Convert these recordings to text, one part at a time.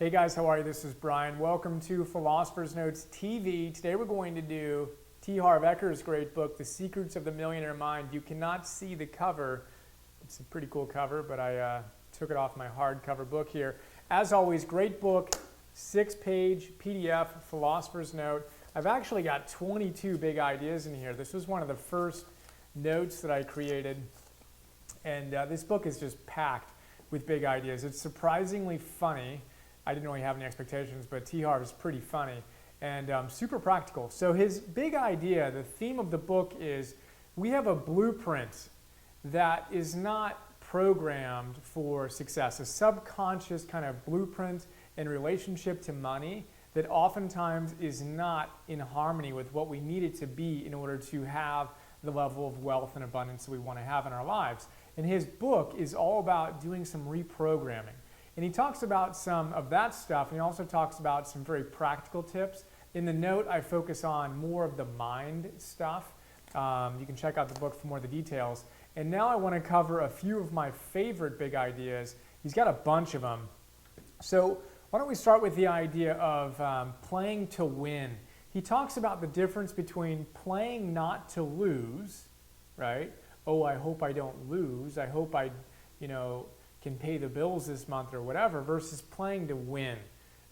Hey guys, how are you? This is Brian. Welcome to Philosopher's Notes TV. Today we're going to do Harv Eker's great book, The Secrets of the Millionaire Mind. You cannot see the cover. It's a pretty cool cover, but I took it off my hardcover book here. As always, great book, 6-page PDF, Philosopher's Note. I've actually got 22 big ideas in here. This was one of the first notes that I created, and this book is just packed with big ideas. It's surprisingly funny. I didn't really have any expectations, but Harv is pretty funny and super practical. So his big idea, the theme of the book is we have a blueprint that is not programmed for success, a subconscious kind of blueprint in relationship to money that oftentimes is not in harmony with what we need it to be in order to have the level of wealth and abundance that we want to have in our lives. And his book is all about doing some reprogramming. And he talks about some of that stuff, and he also talks about some very practical tips. In the note, I focus on more of the mind stuff. You can check out the book for more of the details. And now I want to cover a few of my favorite big ideas. He's got a bunch of them. So why don't we start with the idea of playing to win. He talks about the difference between playing not to lose, right? Oh, I hope I don't lose. I hope I, can pay the bills this month or whatever, versus playing to win,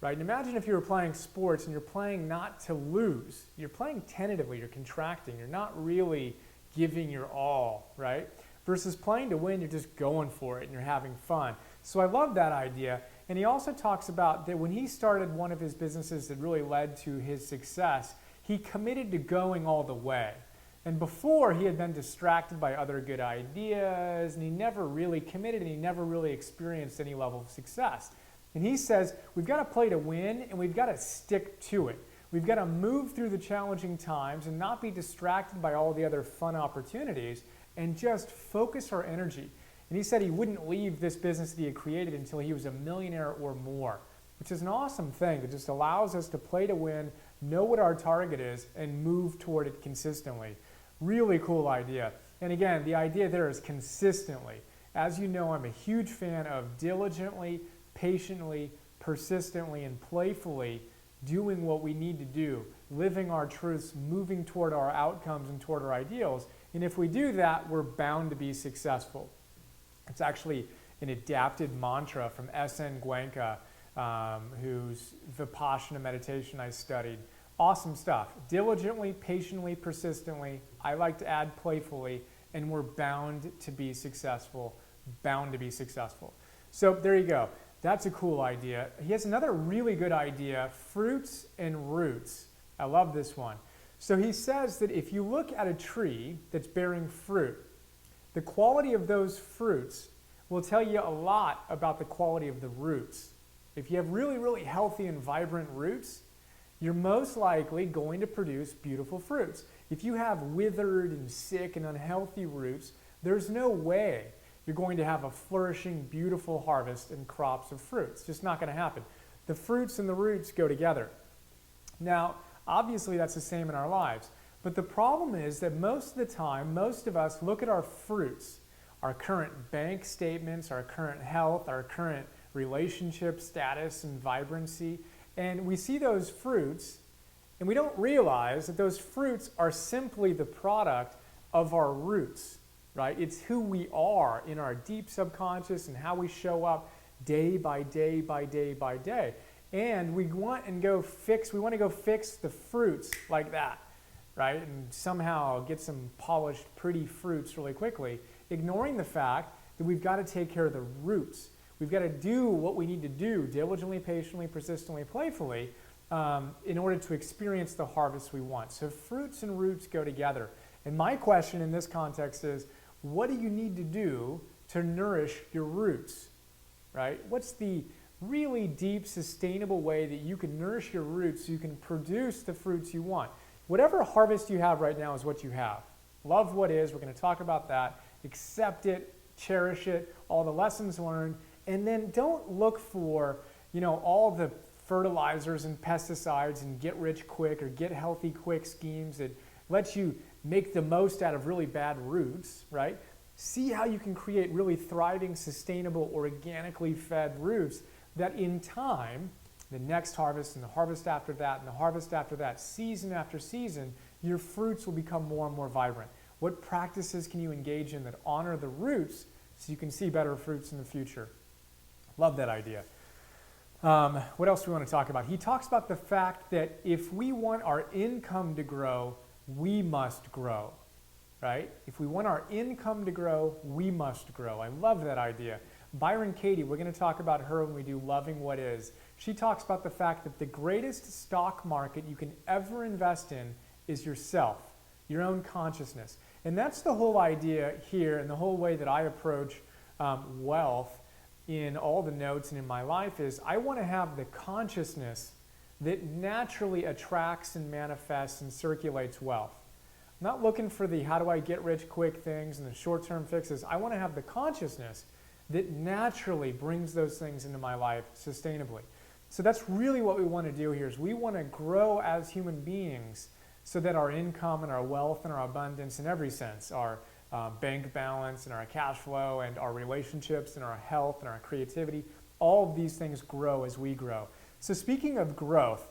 right? And imagine if you were playing sports and you're playing not to lose. You're playing tentatively, you're contracting, you're not really giving your all, right? Versus playing to win, you're just going for it and you're having fun. So I love that idea. And he also talks about that when he started one of his businesses that really led to his success, he committed to going all the way. And before, he had been distracted by other good ideas, and he never really committed, and he never really experienced any level of success. And he says, we've got to play to win, and we've got to stick to it. We've got to move through the challenging times and not be distracted by all the other fun opportunities, and just focus our energy. And he said he wouldn't leave this business that he had created until he was a millionaire or more, which is an awesome thing that just allows us to play to win, know what our target is, and move toward it consistently. Really cool idea. And again, the idea there is consistently. As you know, I'm a huge fan of diligently, patiently, persistently, and playfully doing what we need to do, living our truths, moving toward our outcomes and toward our ideals. And if we do that, we're bound to be successful. It's actually an adapted mantra from S.N. Goenka, whose Vipassana meditation I studied. Awesome stuff. Diligently, patiently, persistently. I like to add playfully, and we're bound to be successful. Bound to be successful. So there you go. That's a cool idea. He has another really good idea, fruits and roots. I love this one. So he says that if you look at a tree that's bearing fruit, the quality of those fruits will tell you a lot about the quality of the roots. If you have really, really healthy and vibrant roots, you're most likely going to produce beautiful fruits. If you have withered and sick and unhealthy roots, there's no way you're going to have a flourishing, beautiful harvest and crops of fruits. It's just not going to happen. The fruits and the roots go together. Now, obviously that's the same in our lives. But the problem is that most of the time, most of us look at our fruits, our current bank statements, our current health, our current relationship status and vibrancy, and we see those fruits, and we don't realize that those fruits are simply the product of our roots, right? It's who we are in our deep subconscious and how we show up day by day by day by day. And we want to go fix the fruits like that, right? And somehow get some polished, pretty fruits really quickly, ignoring the fact that we've got to take care of the roots. We've got to do what we need to do diligently, patiently, persistently, playfully in order to experience the harvest we want. So fruits and roots go together. And my question in this context is, what do you need to do to nourish your roots, right? What's the really deep, sustainable way that you can nourish your roots so you can produce the fruits you want? Whatever harvest you have right now is what you have. Love what is. We're going to talk about that. Accept it, cherish it, all the lessons learned. And then don't look for, all the fertilizers and pesticides and get rich quick or get healthy quick schemes that let you make the most out of really bad roots, right? See how you can create really thriving, sustainable, organically fed roots that in time the next harvest and the harvest after that and the harvest after that, season after season, your fruits will become more and more vibrant. What practices can you engage in that honor the roots so you can see better fruits in the future? Love that idea. What else do we want to talk about? He talks about the fact that if we want our income to grow, we must grow, right? If we want our income to grow, we must grow. I love that idea. Byron Katie, we're going to talk about her when we do Loving What Is. She talks about the fact that the greatest stock market you can ever invest in is yourself, your own consciousness. And that's the whole idea here and the whole way that I approach wealth in all the notes and in my life is I want to have the consciousness that naturally attracts and manifests and circulates wealth. I'm not looking for the how do I get rich quick things and the short-term fixes. I want to have the consciousness that naturally brings those things into my life sustainably. So that's really what we want to do here is we want to grow as human beings so that our income and our wealth and our abundance in every sense, our bank balance and our cash flow and our relationships and our health and our creativity, all of these things grow as we grow. So speaking of growth,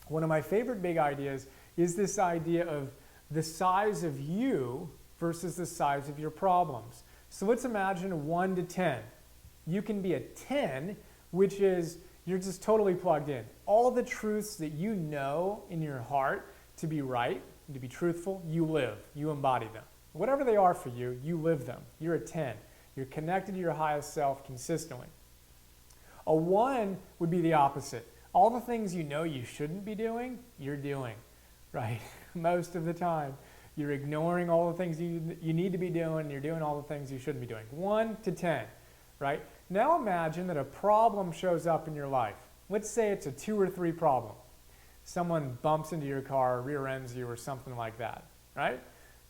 one of my favorite big ideas is this idea of the size of you versus the size of your problems. So let's imagine 1 to 10. You can be a 10, which is you're just totally plugged in. All the truths that you know in your heart to be right, to be truthful, you live, you embody them. Whatever they are for you, you live them. You're a 10. You're connected to your highest self consistently. A 1 would be the opposite. All the things you know you shouldn't be doing, you're doing, right? Most of the time. You're ignoring all the things you need to be doing. You're doing all the things you shouldn't be doing. 1 to 10, right? Now imagine that a problem shows up in your life. Let's say it's a 2 or 3 problem. Someone bumps into your car, rear ends you, or something like that, right?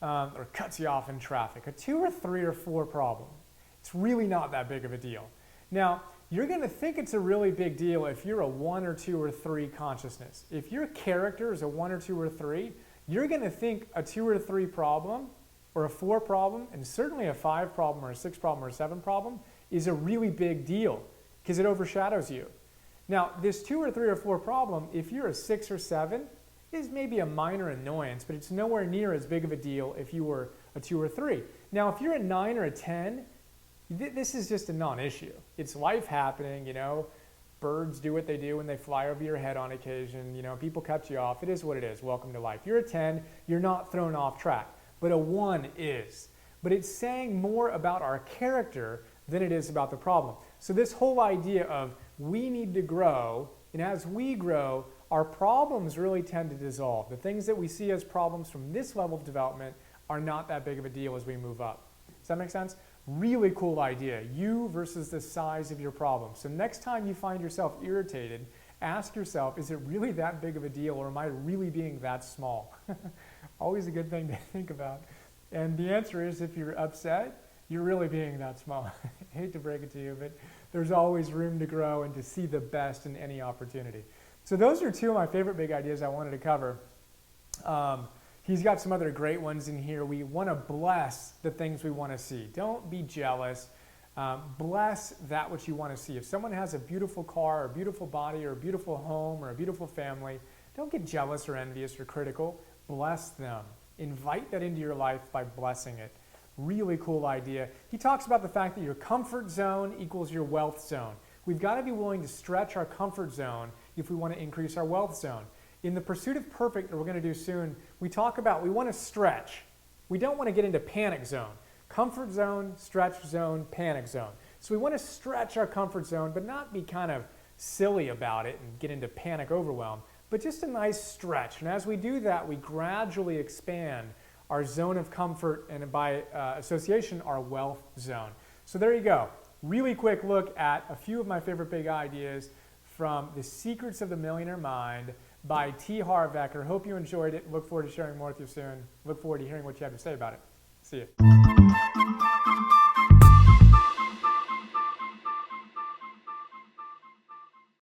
Or cuts you off in traffic. A 2 or 3 or 4 problem. It's really not that big of a deal. Now, you're going to think it's a really big deal if you're a 1 or 2 or 3 consciousness. If your character is a 1 or 2 or 3, you're going to think a 2 or 3 problem or a 4 problem, and certainly a 5 problem or a 6 problem or a 7 problem is a really big deal because it overshadows you. Now, this 2 or 3 or 4 problem, if you're a 6 or 7, is maybe a minor annoyance, but it's nowhere near as big of a deal if you were a 2 or 3. Now, if you're a 9 or a 10, this is just a non-issue. It's life happening, you know. Birds do what they do when they fly over your head on occasion. You know, people cut you off. It is what it is. Welcome to life. You're a 10. You're not thrown off track. But a 1 is. But it's saying more about our character than it is about the problem. So this whole idea of we need to grow, and as we grow, our problems really tend to dissolve. The things that we see as problems from this level of development are not that big of a deal as we move up. Does that make sense? Really cool idea. You versus the size of your problem. So next time you find yourself irritated, ask yourself, is it really that big of a deal or am I really being that small? Always a good thing to think about. And the answer is if you're upset, you're really being that small. I hate to break it to you, but there's always room to grow and to see the best in any opportunity. So those are 2 of my favorite big ideas I wanted to cover. He's got some other great ones in here. We want to bless the things we want to see. Don't be jealous. Bless that which you want to see. If someone has a beautiful car or a beautiful body or a beautiful home or a beautiful family, don't get jealous or envious or critical. Bless them. Invite that into your life by blessing it. Really cool idea. He talks about the fact that your comfort zone equals your wealth zone. We've got to be willing to stretch our comfort zone if we want to increase our wealth zone. In the Pursuit of Perfect that we're going to do soon, we talk about we want to stretch. We don't want to get into panic zone. Comfort zone, stretch zone, panic zone. So we want to stretch our comfort zone, but not be kind of silly about it and get into panic overwhelm, but just a nice stretch. And as we do that, we gradually expand our zone of comfort and by association, our wealth zone. So there you go. Really quick look at a few of my favorite big ideas from The Secrets of the Millionaire Mind by Harv Eker. Hope you enjoyed it. Look forward to sharing more with you soon. Look forward to hearing what you have to say about it. See you.